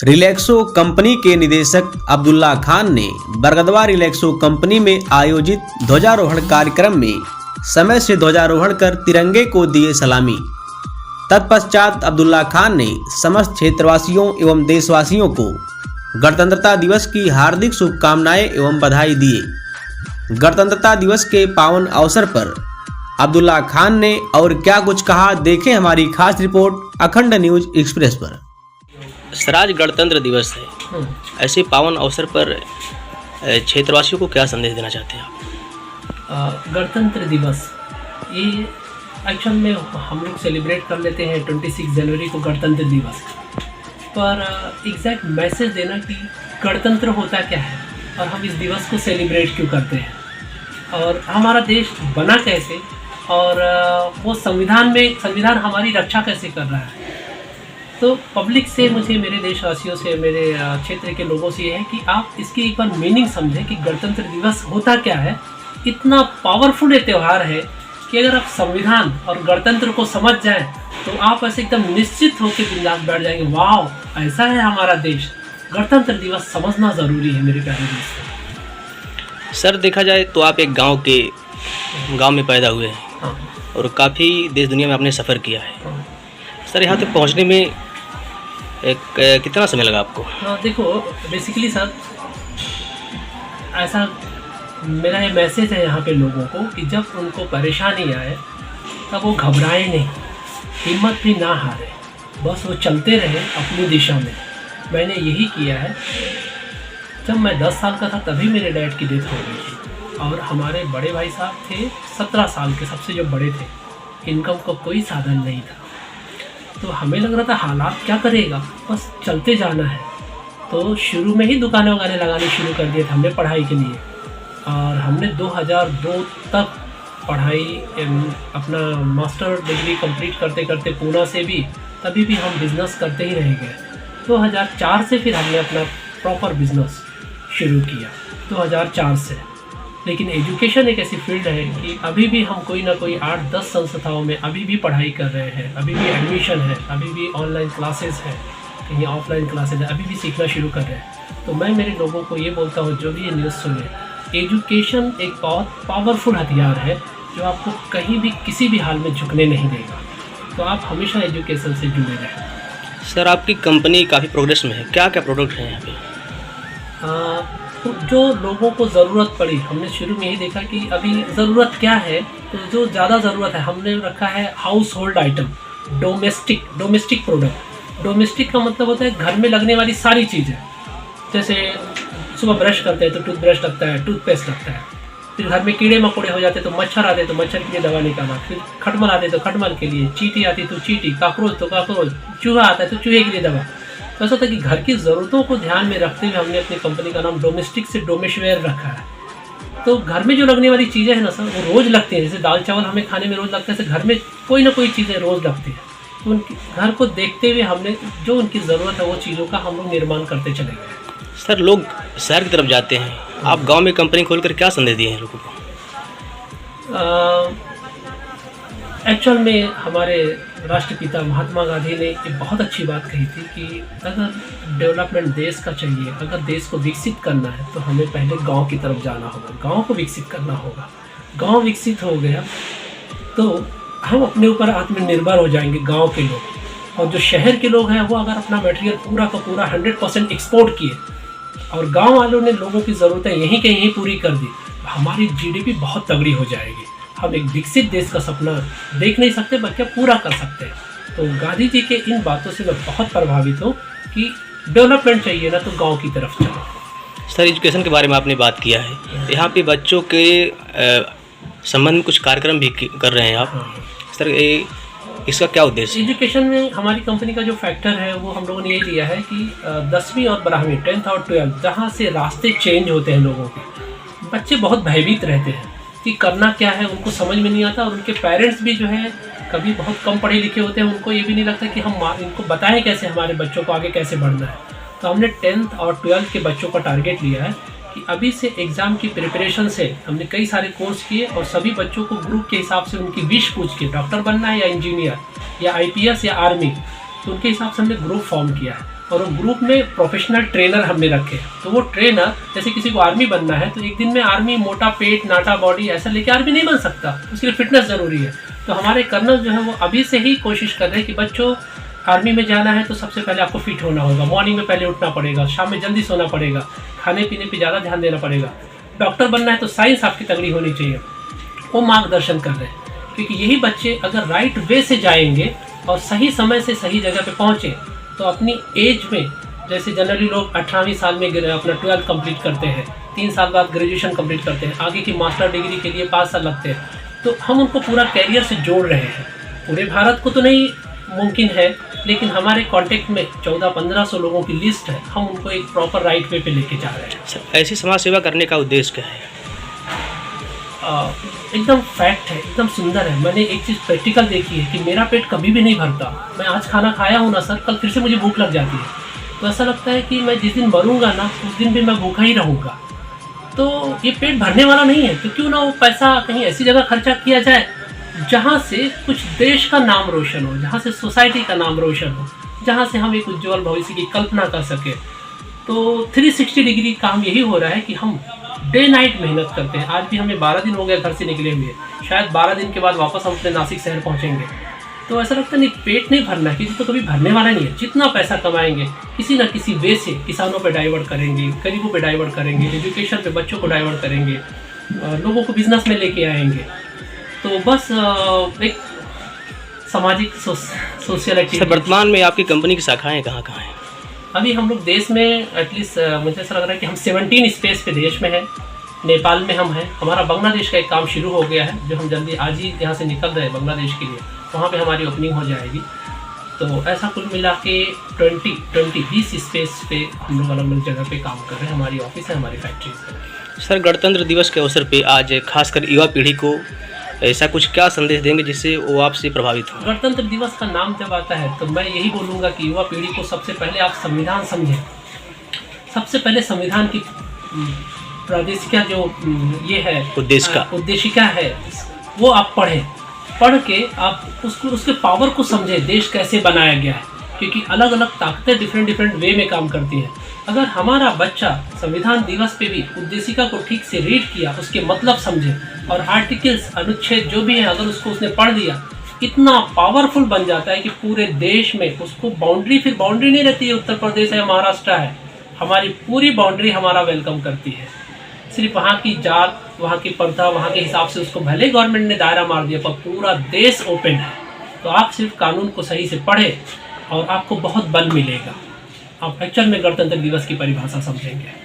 Relaxo company के निदेशक अब्दुल्ला खान ने बरगदवा रिलैक्सो कंपनी में आयोजित ध्वजारोहण कार्यक्रम में समय से ध्वजारोहण कर तिरंगे को दिए सलामी। तत्पश्चात अब्दुल्ला खान ने समस्त क्षेत्रवासियों एवं देशवासियों को गणतंत्रता दिवस की हार्दिक शुभकामनाएं एवं बधाई दिए। गणतंत्रता दिवस के पावन अवसर पर अब्दुल्ला खान ने और क्या कुछ कहा, देखें हमारी खास रिपोर्ट अखंड न्यूज एक्सप्रेस पर। सर, आज गणतंत्र दिवस है, ऐसे पावन अवसर पर क्षेत्रवासियों को क्या संदेश देना चाहते हैं आप? गणतंत्र दिवस ये एक्चुअल में हम लोग सेलिब्रेट कर लेते हैं 26 जनवरी को गणतंत्र दिवस, पर एग्जैक्ट मैसेज देना कि गणतंत्र होता क्या है और हम इस दिवस को सेलिब्रेट क्यों करते हैं और हमारा देश बना कैसे और वो संविधान हमारी रक्षा कैसे कर रहा है। तो पब्लिक से मुझे, मेरे देशवासियों से, मेरे क्षेत्र के लोगों से ये है कि आप इसकी एक बार मीनिंग समझें कि गणतंत्र दिवस होता क्या है। इतना पावरफुल ये त्यौहार है कि अगर आप संविधान और गणतंत्र को समझ जाएं तो आप ऐसे एकदम निश्चित होकर बिंदास बैठ जाएंगे, वाह ऐसा है हमारा देश। गणतंत्र दिवस समझना ज़रूरी है मेरे प्यारे दोस्तों। सर, देखा जाए तो आप एक गांव में पैदा हुए हैं। हाँ। और काफ़ी देश दुनिया में आपने सफ़र किया है। हाँ। सर, यहाँ तक पहुँचने में कितना समय लगा आपको? हाँ, देखो बेसिकली सर, ऐसा मेरा ये मैसेज है यहाँ पे लोगों को कि जब उनको परेशानी आए तब वो घबराए नहीं, हिम्मत भी ना हारे, बस वो चलते रहे अपनी दिशा में। मैंने यही किया है। जब मैं 10 साल का था तभी मेरे डैड की डेथ हो गई थी और हमारे बड़े भाई साहब थे 17 साल के, सबसे जो बड़े थे। इनकम का कोई साधन नहीं था, तो हमें लग रहा था हालात क्या करेगा, बस चलते जाना है। तो शुरू में ही दुकानें वगैरह लगानी शुरू कर दिए थे हमने पढ़ाई के लिए, और हमने 2002 तक पढ़ाई अपना मास्टर डिग्री कंप्लीट करते करते पूना से भी, तभी भी हम बिज़नेस करते ही रह गए। 2004 से फिर हमने अपना प्रॉपर बिज़नेस शुरू किया, 2004 से। लेकिन एजुकेशन एक ऐसी फील्ड है कि अभी भी हम कोई ना कोई 8-10 संस्थाओं में अभी भी पढ़ाई कर रहे हैं, अभी भी एडमिशन है, अभी भी ऑनलाइन क्लासेस है, कहीं ऑफलाइन क्लासेस है, अभी भी सीखना शुरू कर रहे हैं। तो मैं मेरे लोगों को ये बोलता हूँ, जो भी ये न्यूज़ सुने, एजुकेशन एक बहुत पावरफुल हथियार है जो आपको कहीं भी किसी भी हाल में झुकने नहीं देगा। तो आप हमेशा एजुकेशन से जुड़े रहें। सर, आपकी कंपनी काफ़ी प्रोग्रेस में है, क्या क्या प्रोडक्ट हैं यहाँ पे? तो जो लोगों को ज़रूरत पड़ी, हमने शुरू में ही देखा कि अभी ज़रूरत क्या है, तो जो ज़्यादा ज़रूरत है हमने रखा है house hold item, domestic product. Domestic का मतलब होता है घर में लगने वाली सारी चीज़ें। जैसे सुबह ब्रश करते हैं तो टूथब्रश लगता है, टूथपेस्ट लगता है। फिर घर में कीड़े मकोड़े हो जाते तो मच्छर आते तो मच्छर के लिए दवा निकालना, फिर खटमल आते तो खटमल के लिए, चींटी आती तो चींटी, काकरोच तो काकरोच, चूहा आता है तो चूहे के लिए दवा। तो ऐसा था कि घर की ज़रूरतों को ध्यान में रखते हुए हमने अपनी कंपनी का नाम डोमेस्टिक से डोमेशवेयर रखा है। तो घर में जो लगने वाली चीज़ें हैं ना सर, वो रोज़ लगती हैं। जैसे दाल चावल हमें खाने में रोज़ लगता है, घर में कोई ना कोई चीज़ें रोज़ लगती हैं। तो उनकी घर को देखते हुए हमने जो उनकी ज़रूरत है वो चीज़ों का हम लोग निर्माण करते चले गए। सर, लोग शहर की तरफ जाते हैं, आप गांव में कंपनी खोलकर क्या संदेश दिए हैं लोगों को? एक्चुअल में हमारे राष्ट्रपिता महात्मा गांधी ने एक बहुत अच्छी बात कही थी कि अगर डेवलपमेंट देश का चाहिए, अगर देश को विकसित करना है तो हमें पहले गांव की तरफ जाना होगा, गांव को विकसित करना होगा। गांव विकसित हो गया तो हम अपने ऊपर आत्मनिर्भर हो जाएंगे गांव के लोग। और जो शहर के लोग हैं वो अगर अपना मटेरियल पूरा का पूरा 100% एक्सपोर्ट किए और गांव वालों ने लोगों की ज़रूरतें यहीं के यहीं पूरी कर दी, हमारी जीडीपी बहुत तगड़ी हो जाएगी। हम एक विकसित देश का सपना देख नहीं सकते बल्कि पूरा कर सकते हैं। तो गांधी जी के इन बातों से मैं बहुत प्रभावित हूँ कि डेवलपमेंट चाहिए ना तो गांव की तरफ चलो। सर, एजुकेशन के बारे में आपने बात किया है, यहाँ पे बच्चों के संबंध में कुछ कार्यक्रम भी कर रहे हैं आप। हाँ। सर, इसका क्या उद्देश्य है? एजुकेशन में हमारी कंपनी का जो फैक्टर है वो हम लोगों ने ये लिया है कि 10वीं और 12वीं, 10th और 12th, जहाँ से रास्ते चेंज होते हैं लोगों के, बच्चे बहुत भयभीत रहते हैं कि करना क्या है, उनको समझ में नहीं आता। और उनके पेरेंट्स भी जो है कभी बहुत कम पढ़े लिखे होते हैं, उनको ये भी नहीं लगता कि हम इनको बताएं कैसे हमारे बच्चों को आगे कैसे बढ़ना है। तो हमने 10th और 12th के बच्चों का टारगेट लिया है कि अभी से एग्ज़ाम की प्रिपरेशन से हमने कई सारे कोर्स किए और सभी बच्चों को ग्रुप के हिसाब से उनकी विश पूछ के, डॉक्टर बनना है या इंजीनियर या IPS या आर्मी, तो उनके हिसाब से हमने ग्रुप फॉर्म किया है। और वो ग्रुप में प्रोफेशनल ट्रेनर हमने रखे। तो वो ट्रेनर, जैसे किसी को आर्मी बनना है तो एक दिन में आर्मी मोटा पेट नाटा बॉडी ऐसा लेके आर्मी नहीं बन सकता, उसके लिए फिटनेस ज़रूरी है। तो हमारे कर्नल जो है वो अभी से ही कोशिश कर रहे हैं कि बच्चों आर्मी में जाना है तो सबसे पहले आपको फिट होना होगा, मॉर्निंग में पहले उठना पड़ेगा, शाम में जल्दी सोना पड़ेगा, खाने पीने पे ज़्यादा ध्यान देना पड़ेगा। डॉक्टर बनना है तो साइंस आपकी तगड़ी होनी चाहिए। वो मार्गदर्शन कर रहे हैं, क्योंकि यही बच्चे अगर राइट वे से जाएंगे और सही समय से सही जगह पे पहुँचे तो अपनी एज में, जैसे जनरली लोग 18वीं साल में अपना 12th कंप्लीट करते हैं, 3 साल बाद ग्रेजुएशन कंप्लीट करते हैं, आगे की मास्टर डिग्री के लिए 5 साल लगते हैं, तो हम उनको पूरा कैरियर से जोड़ रहे हैं। पूरे भारत को तो नहीं मुमकिन है, लेकिन हमारे कांटेक्ट में 1400-1500 लोगों की लिस्ट है, हम उनको एक प्रॉपर राइट वे पे लेके जा रहे हैं। सर, ऐसी समाज सेवा करने का उद्देश्य क्या है? एकदम फैक्ट है, एकदम सुंदर है। मैंने एक चीज़ प्रैक्टिकल देखी है कि मेरा पेट कभी भी नहीं भरता। मैं आज खाना खाया हूँ ना सर, कल फिर से मुझे भूख लग जाती है। तो ऐसा लगता है कि मैं जिस दिन मरूंगा ना उस दिन भी मैं भूखा ही रहूँगा। तो ये पेट भरने वाला नहीं है, तो क्यों ना वो पैसा कहीं ऐसी जगह खर्चा किया जाए जहाँ से कुछ देश का नाम रोशन हो, जहाँ से सोसाइटी का नाम रोशन हो, जहाँ से हम एक उज्ज्वल भविष्य की कल्पना कर सके। तो 360 डिग्री काम यही हो रहा है कि हम डे नाइट मेहनत करते हैं। आज भी हमें 12 दिन हो गए घर से निकले हुए, शायद 12 दिन के बाद वापस हम अपने नासिक शहर पहुँचेंगे। तो ऐसा लगता नहीं पेट नहीं भरना है, क्योंकि तो कभी भरने वाला नहीं है। जितना पैसा कमाएंगे किसी न किसी वे से किसानों पे डाइवर्ट करेंगे, गरीबों पे डाइवर्ट करेंगे, एजुकेशन पे बच्चों को डाइवर्ट करेंगे, लोगों को बिजनेस में लेके आएंगे। तो बस एक सामाजिक सोशल सर, एक्टिविटी। वर्तमान में आपकी कंपनी की शाखाएं कहाँ कहाँ हैं? अभी हम लोग देश में एटलीस्ट मुझे ऐसा लग रहा है कि हम 17 स्पेस पे देश में हैं। नेपाल में हम हैं, हमारा बांग्लादेश का एक काम शुरू हो गया है, जो हम जल्दी आज ही यहाँ से निकल रहे हैं बांग्लादेश के लिए, वहाँ पे हमारी ओपनिंग हो जाएगी। तो ऐसा कुल मिला के 20 स्पेस पे हम लोग अलग अलग जगह पे काम कर रहे हैं। हमारी ऑफिस है, हमारी फैक्ट्रीज है। सर, गणतंत्र दिवस के अवसर पे आज खासकर युवा पीढ़ी को ऐसा कुछ क्या संदेश देंगे जिससे वो आपसे प्रभावित हो? गणतंत्र दिवस का नाम जब आता है तो मैं यही बोलूँगा कि युवा पीढ़ी को सबसे पहले आप संविधान समझें। सबसे पहले संविधान की प्रादेशिका जो ये है उद्देशिका है वो आप पढ़ें। पढ़ के आप उसको उसके पावर को समझें, देश कैसे बनाया गया है, क्योंकि अलग अलग ताकतें डिफरेंट वे में काम करती हैं। अगर हमारा बच्चा संविधान दिवस पे भी उद्देशिका को ठीक से रीड किया, उसके मतलब समझे और आर्टिकल्स अनुच्छेद जो भी है अगर उसने पढ़ लिया, इतना पावरफुल बन जाता है कि पूरे देश में उसको फिर बाउंड्री नहीं रहती है उत्तर प्रदेश है महाराष्ट्र है, हमारी पूरी बाउंड्री हमारा वेलकम करती है। सिर्फ वहाँ की जात, वहाँ की प्रथा, वहाँ के हिसाब से उसको भले गवर्नमेंट ने दायरा मार दिया, पर पूरा देश ओपन है। तो आप सिर्फ कानून को सही से पढ़ें और आपको बहुत बल मिलेगा। आप एक्चुअल में गणतंत्र दिवस की परिभाषा समझेंगे।